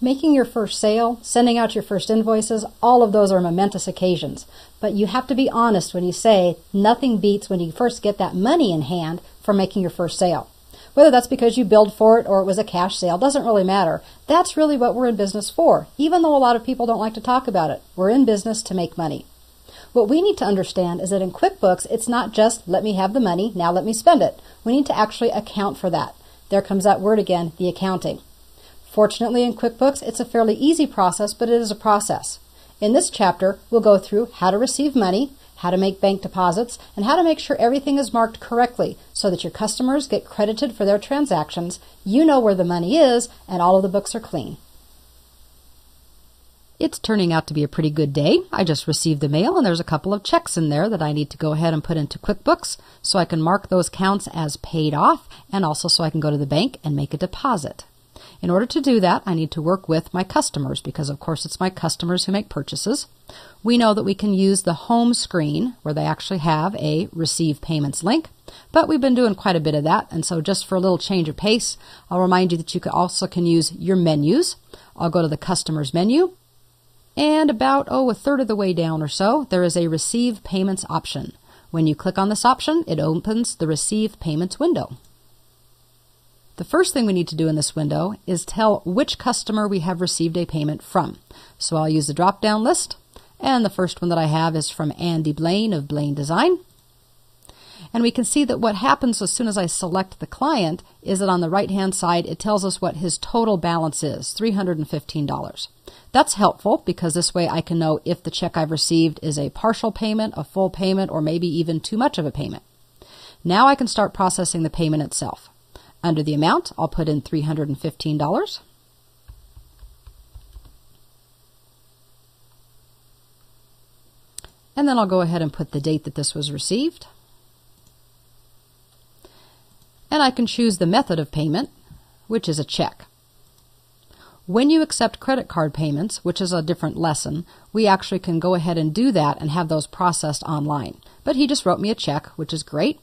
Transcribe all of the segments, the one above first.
Making your first sale, sending out your first invoices, all of those are momentous occasions. But you have to be honest when you say nothing beats when you first get that money in hand for making your first sale. Whether that's because you billed for it or it was a cash sale, doesn't really matter. That's really what we're in business for, even though a lot of people don't like to talk about it. We're in business to make money. What we need to understand is that in QuickBooks, it's not just let me have the money, now let me spend it. We need to actually account for that. There comes that word again, the accounting. Fortunately, in QuickBooks, it's a fairly easy process, but it is a process. In this chapter, we'll go through how to receive money, how to make bank deposits, and how to make sure everything is marked correctly so that your customers get credited for their transactions, you know where the money is, and all of the books are clean. It's turning out to be a pretty good day. I just received the mail and there's a couple of checks in there that I need to go ahead and put into QuickBooks so I can mark those counts as paid off and also so I can go to the bank and make a deposit. In order to do that, I need to work with my customers because, of course, it's my customers who make purchases. We know that we can use the home screen where they actually have a Receive Payments link, but we've been doing quite a bit of that, and so just for a little change of pace, I'll remind you that you also can use your menus. I'll go to the Customers menu, and about, a third of the way down or so, there is a Receive Payments option. When you click on this option, it opens the Receive Payments window. The first thing we need to do in this window is tell which customer we have received a payment from. So I'll use the drop-down list, and the first one that I have is from Andy Blaine of Blaine Design. And we can see that what happens as soon as I select the client is that on the right-hand side, it tells us what his total balance is, $315. That's helpful because this way I can know if the check I've received is a partial payment, a full payment, or maybe even too much of a payment. Now I can start processing the payment itself. Under the amount, I'll put in $315. And then I'll go ahead and put the date that this was received. And I can choose the method of payment, which is a check. When you accept credit card payments, which is a different lesson, we actually can go ahead and do that and have those processed online. But he just wrote me a check, which is great.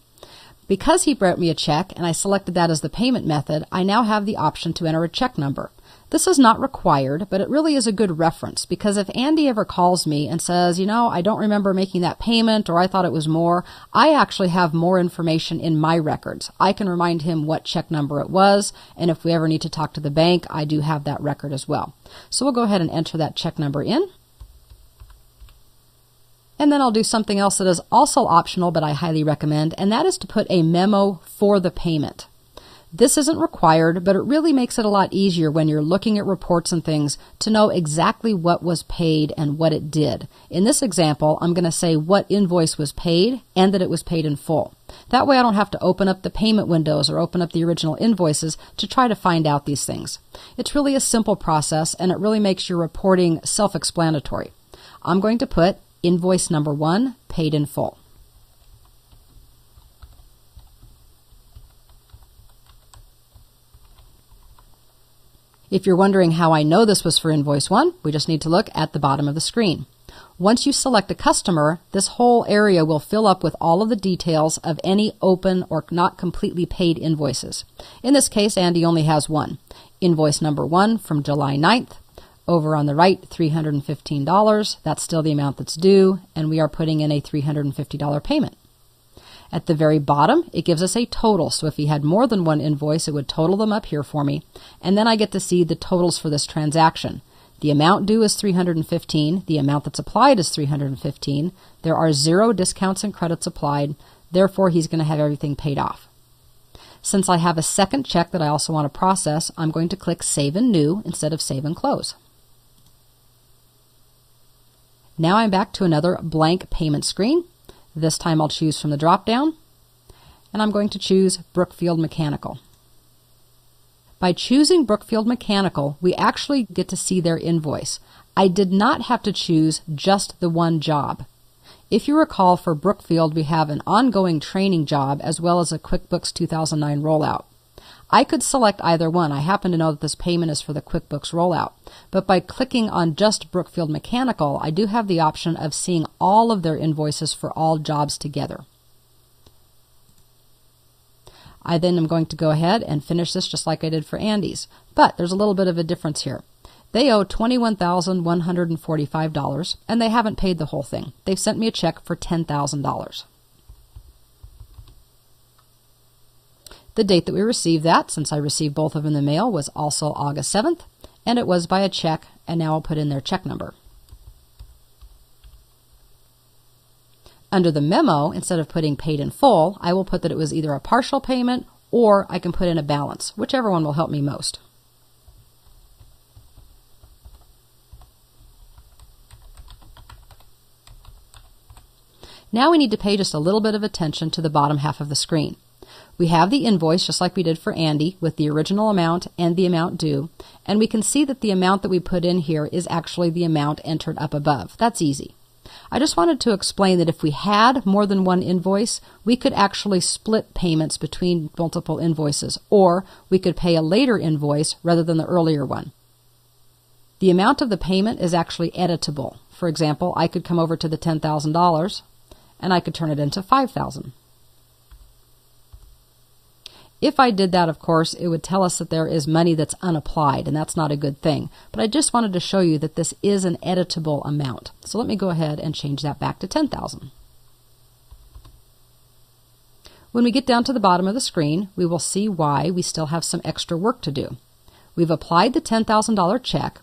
Because he wrote me a check and I selected that as the payment method, I now have the option to enter a check number. This is not required, but it really is a good reference because if Andy ever calls me and says, I don't remember making that payment or I thought it was more, I actually have more information in my records. I can remind him what check number it was, and if we ever need to talk to the bank, I do have that record as well. So we'll go ahead and enter that check number in. And then I'll do something else that is also optional, but I highly recommend, and that is to put a memo for the payment. This isn't required, but it really makes it a lot easier when you're looking at reports and things to know exactly what was paid and what it did. In this example, I'm going to say what invoice was paid and that it was paid in full. That way I don't have to open up the payment windows or open up the original invoices to try to find out these things. It's really a simple process, and it really makes your reporting self-explanatory. I'm going to put Invoice number 1, paid in full. If you're wondering how I know this was for invoice 1, we just need to look at the bottom of the screen. Once you select a customer, this whole area will fill up with all of the details of any open or not completely paid invoices. In this case, Andy only has one. Invoice number 1 from July 9th. Over on the right, $315. That's still the amount that's due, and we are putting in a $350 payment. At the very bottom, it gives us a total. So if he had more than one invoice, it would total them up here for me. And then I get to see the totals for this transaction. The amount due is $315. The amount that's applied is $315. There are 0 discounts and credits applied. Therefore, he's going to have everything paid off. Since I have a second check that I also want to process, I'm going to click Save and New instead of Save and Close. Now I'm back to another blank payment screen. This time I'll choose from the drop-down, and I'm going to choose Brookfield Mechanical. By choosing Brookfield Mechanical, we actually get to see their invoice. I did not have to choose just the one job. If you recall, for Brookfield, we have an ongoing training job as well as a QuickBooks 2009 rollout. I could select either one. I happen to know that this payment is for the QuickBooks rollout. But by clicking on just Brookfield Mechanical, I do have the option of seeing all of their invoices for all jobs together. I then am going to go ahead and finish this just like I did for Andy's. But there's a little bit of a difference here. They owe $21,145, and they haven't paid the whole thing. They've sent me a check for $10,000. The date that we received that, since I received both of them in the mail, was also August 7th, and it was by a check, and now I'll put in their check number. Under the memo, instead of putting paid in full, I will put that it was either a partial payment or I can put in a balance, whichever one will help me most. Now we need to pay just a little bit of attention to the bottom half of the screen. We have the invoice just like we did for Andy with the original amount and the amount due, and we can see that the amount that we put in here is actually the amount entered up above. That's easy. I just wanted to explain that if we had more than one invoice, we could actually split payments between multiple invoices, or we could pay a later invoice rather than the earlier one. The amount of the payment is actually editable. For example, I could come over to the $10,000 and I could turn it into $5,000. If I did that, of course, it would tell us that there is money that's unapplied, and that's not a good thing. But I just wanted to show you that this is an editable amount. So let me go ahead and change that back to $10,000. When we get down to the bottom of the screen, we will see why we still have some extra work to do. We've applied the $10,000 check.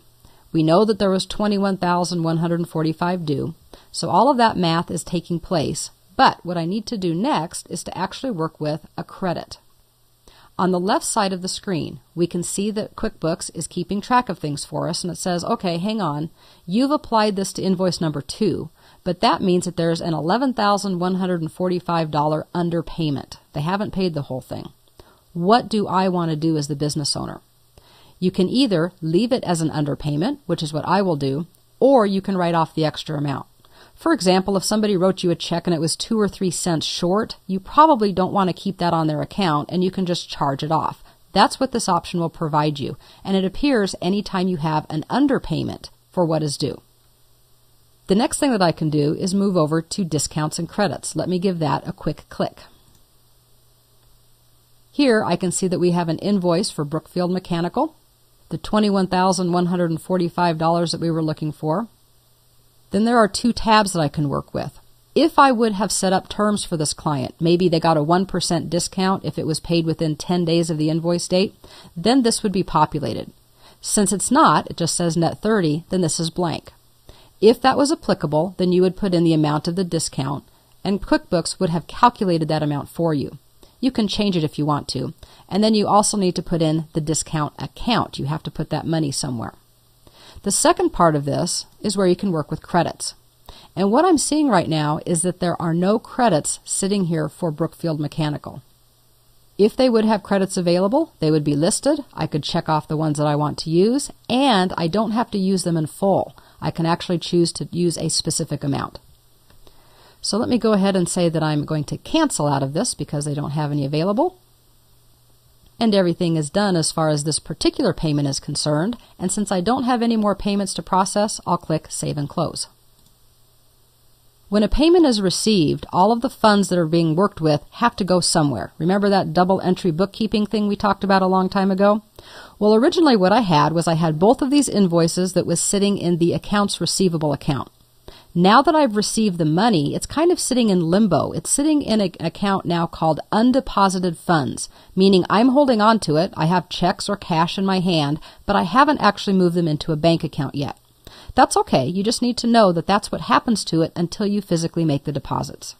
We know that there was $21,145 due. So all of that math is taking place. But what I need to do next is to actually work with a credit. On the left side of the screen, we can see that QuickBooks is keeping track of things for us, and it says, okay, hang on, you've applied this to invoice number 2, but that means that there's an $11,145 underpayment. They haven't paid the whole thing. What do I want to do as the business owner? You can either leave it as an underpayment, which is what I will do, or you can write off the extra amount. For example, if somebody wrote you a check and it was 2 or 3 cents short, you probably don't want to keep that on their account and you can just charge it off. That's what this option will provide you, and it appears anytime you have an underpayment for what is due. The next thing that I can do is move over to discounts and credits. Let me give that a quick click. Here I can see that we have an invoice for Brookfield Mechanical, the $21,145 that we were looking for. Then there are 2 tabs that I can work with. If I would have set up terms for this client, maybe they got a 1% discount if it was paid within 10 days of the invoice date, then this would be populated. Since it's not, it just says net 30, then this is blank. If that was applicable, then you would put in the amount of the discount, and QuickBooks would have calculated that amount for you. You can change it if you want to. And then you also need to put in the discount account. You have to put that money somewhere. The second part of this is where you can work with credits. And what I'm seeing right now is that there are no credits sitting here for Brookfield Mechanical. If they would have credits available, they would be listed. I could check off the ones that I want to use, and I don't have to use them in full. I can actually choose to use a specific amount. So let me go ahead and say that I'm going to cancel out of this because they don't have any available. And everything is done as far as this particular payment is concerned, and since I don't have any more payments to process, I'll click Save and Close. When a payment is received, all of the funds that are being worked with have to go somewhere. Remember that double entry bookkeeping thing we talked about a long time ago? Well, originally what I had was I had both of these invoices that was sitting in the accounts receivable account. Now that I've received the money, it's kind of sitting in limbo. It's sitting in an account now called undeposited funds, meaning I'm holding on to it. I have checks or cash in my hand, but I haven't actually moved them into a bank account yet. That's okay. You just need to know that that's what happens to it until you physically make the deposits.